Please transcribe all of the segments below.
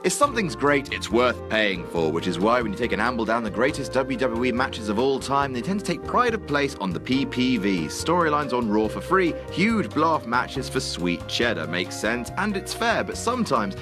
If something's great, it's worth paying for, which is why when you take an amble down the greatest WWE matches of all time, they tend to take pride of place on the PPVs. Storylines on Raw for free, huge blow-off matches for sweet cheddar. Makes sense, and it's fair, but sometimes,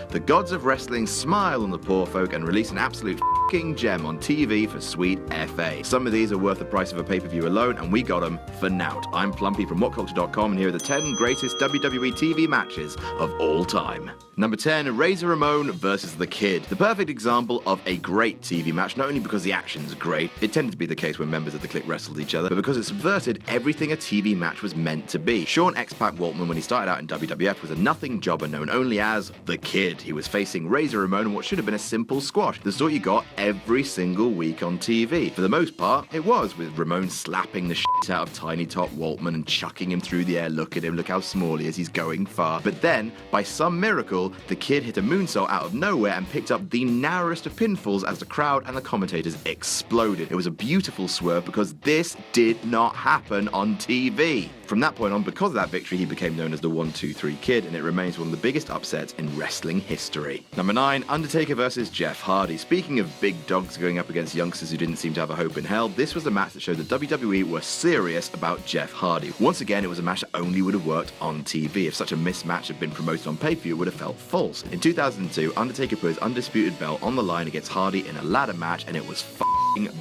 the gods of wrestling smile on the poor folk and release an absolute f***ing gem on TV for sweet FA. Some of these are worth the price of a pay-per-view alone, and we got them for nout. I'm Plumpy from WhatCulture.com, and here are the 10 greatest WWE TV matches of all time. Number 10, Razor Ramon versus The Kid. The perfect example of a great TV match, not only because the action's great, it tended to be the case when members of the Kliq wrestled each other, but because it subverted everything a TV match was meant to be. Shawn X-Pac Waltman, when he started out in WWF, was a nothing jobber known only as The Kid. He was facing Razor Ramon in what should have been a simple squash, the sort you got every single week on TV. For the most part, it was, with Ramon slapping the shit out of Tiny Top Waltman and chucking him through the air. Look at him, look how small he is, he's going far. But then, by some miracle, The Kid hit a moonsault out of nowhere and picked up the narrowest of pinfalls as the crowd and the commentators exploded. It was a beautiful swerve because this did not happen on TV. From that point on, because of that victory, he became known as the 1-2-3 Kid, and it remains one of the biggest upsets in wrestling history. Number 9, Undertaker versus Jeff Hardy. Speaking of big dogs going up against youngsters who didn't seem to have a hope in hell, this was a match that showed that WWE were serious about Jeff Hardy. Once again, it was a match that only would have worked on TV. If such a mismatch had been promoted on pay-per-view, it would have felt false. In 2002, Undertaker put his undisputed belt on the line against Hardy in a ladder match, and it was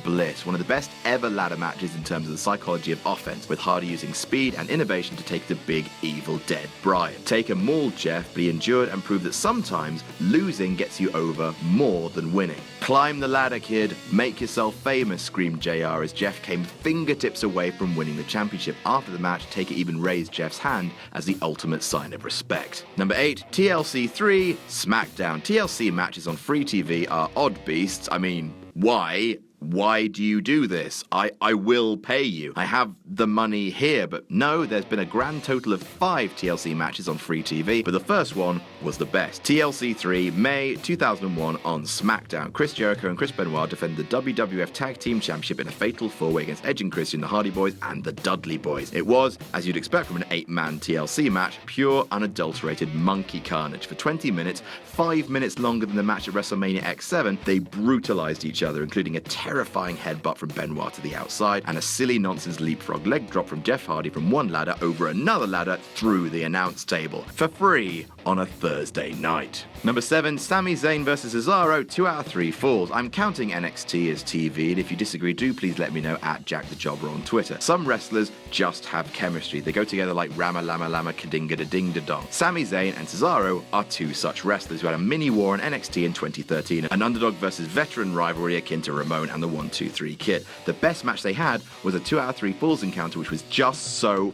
bliss. One of the best ever ladder matches in terms of the psychology of offense, with Hardy using speed and innovation to take the big evil dead Brian. Taker mauled Jeff, but he endured and proved that sometimes losing gets you over more than winning. Climb the ladder, kid. Make yourself famous, screamed JR as Jeff came fingertips away from winning the championship. After the match, Taker even raised Jeff's hand as the ultimate sign of respect. Number 8, TLC 3, Smackdown. TLC matches on free TV are odd beasts. I mean, why? Why do you do this? I will pay you. I have the money here, but no, there's been a grand total of 5 TLC matches on free TV, but the first one was the best. TLC 3, May 2001 on Smackdown. Chris Jericho and Chris Benoit defended the WWF Tag Team Championship in a fatal 4-way against Edge and Christian, the Hardy Boys, and the Dudley Boys. It was, as you'd expect from an 8-man TLC match, pure, unadulterated monkey carnage. For 20 minutes, 5 minutes longer than the match at WrestleMania X7, they brutalized each other, including a terrifying headbutt from Benoit to the outside and a silly nonsense leapfrog leg drop from Jeff Hardy from one ladder over another ladder through the announce table for free on a Thursday night. Number 7, Sami Zayn versus Cesaro, 2 out of 3 falls. I'm counting NXT as TV, and if you disagree, do please let me know at Jack the Jobber on Twitter. Some wrestlers just have chemistry. They go together like Rama Lama Lama Kadinga da Ding da Dong. Sami Zayn and Cesaro are 2 such wrestlers who had a mini war on NXT in 2013, an underdog versus veteran rivalry akin to Ramon and the 1-2-3 Kid. The best match they had was a 2 out of 3 falls encounter, which was just so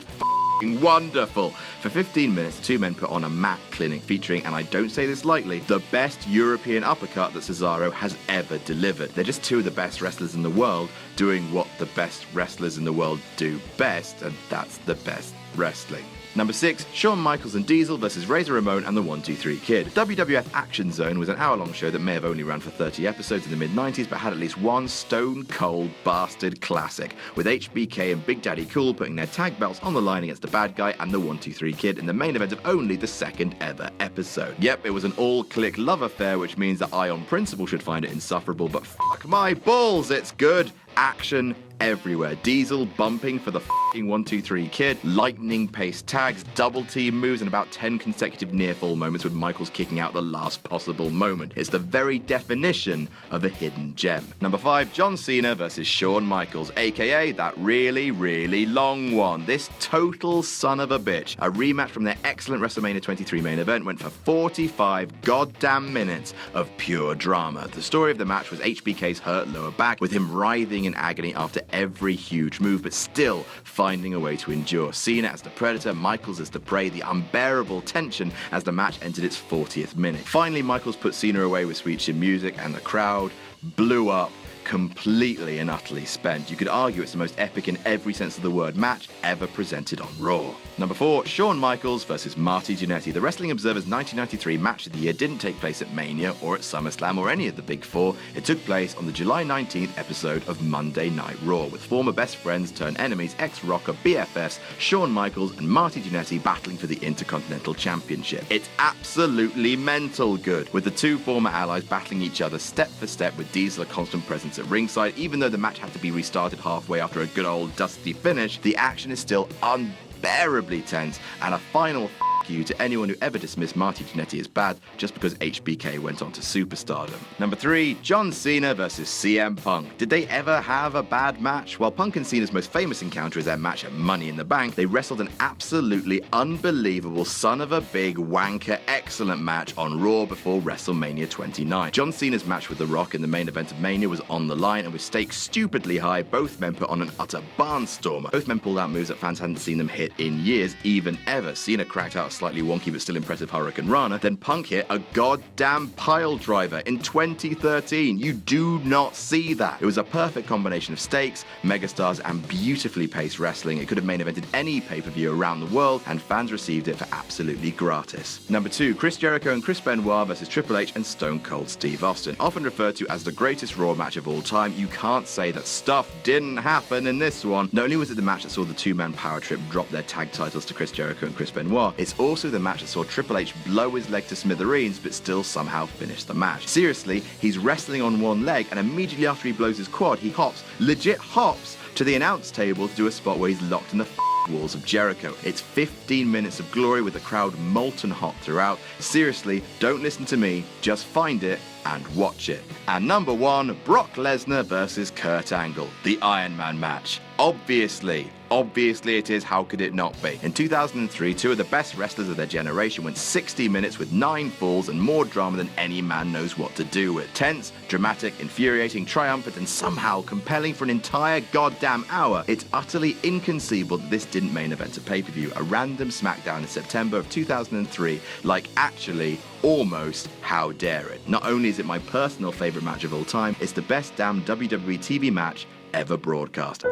wonderful. For 15 minutes, the two men put on a mat clinic featuring, and I don't say this lightly, the best European uppercut that Cesaro has ever delivered. They're just 2 of the best wrestlers in the world doing what the best wrestlers in the world do best, and that's the best wrestling. Number 6, Shawn Michaels and Diesel versus Razor Ramon and the 1-2-3 Kid. WWF Action Zone was an hour-long show that may have only ran for 30 episodes in the mid-90s, but had at least one stone-cold bastard classic, with HBK and Big Daddy Cool putting their tag belts on the line against the bad guy and the 1-2-3 Kid in the main event of only the 2nd ever episode. Yep, it was an all-Kliq love affair, which means that I on principle should find it insufferable, but fuck my balls, it's good. Action everywhere. Diesel bumping for the f***ing 1-2-3 Kid, lightning-paced tags, double team moves, and about 10 consecutive near-fall moments with Michaels kicking out the last possible moment. It's the very definition of a hidden gem. Number 5, John Cena versus Shawn Michaels, aka that really, really long one. This total son of a bitch. A rematch from their excellent WrestleMania 23 main event went for 45 goddamn minutes of pure drama. The story of the match was HBK's hurt lower back, with him writhing in agony after every huge move, but still finding a way to endure. Cena as the Predator, Michaels as the Prey, the unbearable tension as the match entered its 40th minute. Finally, Michaels put Cena away with sweet chin music, and the crowd blew up completely and utterly spent. You could argue it's the most epic in every sense of the word match ever presented on Raw. Number 4, Shawn Michaels versus Marty Jannetty. The Wrestling Observer's 1993 Match of the Year didn't take place at Mania or at SummerSlam or any of the Big Four. It took place on the July 19th episode of Monday Night Raw, with former best friends turned enemies, ex-Rocker BFFs, Shawn Michaels and Marty Jannetty battling for the Intercontinental Championship. It's absolutely mental good, with the two former allies battling each other step for step, with Diesel a constant presence at ringside. Even though the match had to be restarted halfway after a good old dusty finish, the action is still unbearably tense, and a final you to anyone who ever dismissed Marty Jannetty as bad just because HBK went on to superstardom. Number 3, John Cena versus CM Punk. Did they ever have a bad match? While Punk and Cena's most famous encounter is their match at Money in the Bank, they wrestled an absolutely unbelievable son of a big wanker excellent match on Raw before WrestleMania 29. John Cena's match with The Rock in the main event of Mania was on the line, and with stakes stupidly high, both men put on an utter barnstormer. Both men pulled out moves that fans hadn't seen them hit in years, even ever. Cena cracked out a slightly wonky but still impressive Hurricane Rana, then Punk hit a goddamn pile driver in 2013. You do not see that. It was a perfect combination of stakes, megastars, and beautifully paced wrestling. It could have main evented any pay-per-view around the world, and fans received it for absolutely gratis. Number 2, Chris Jericho and Chris Benoit versus Triple H and Stone Cold Steve Austin. Often referred to as the greatest Raw match of all time, you can't say that stuff didn't happen in this one. Not only was it the match that saw the two-man power trip drop their tag titles to Chris Jericho and Chris Benoit, it's also the match that saw Triple H blow his leg to smithereens but still somehow finish the match. Seriously, he's wrestling on one leg, and immediately after he blows his quad, he hops, legit hops, to the announce table to do a spot where he's locked in the walls of Jericho. It's 15 minutes of glory with the crowd molten hot throughout. Seriously, don't listen to me, just find it and watch it. And number 1, Brock Lesnar versus Kurt Angle, the Iron Man match. Obviously it is. How could it not be? In 2003, two of the best wrestlers of their generation went 60 minutes with 9 falls and more drama than any man knows what to do with. Tense, dramatic, infuriating, triumphant, and somehow compelling for an entire goddamn hour. It's utterly inconceivable that this didn't main event a pay-per-view, a random Smackdown in September of 2003. Like, actually, almost, how dare it? Not only is it my personal favorite match of all time, it's the best damn WWE TV match ever broadcast.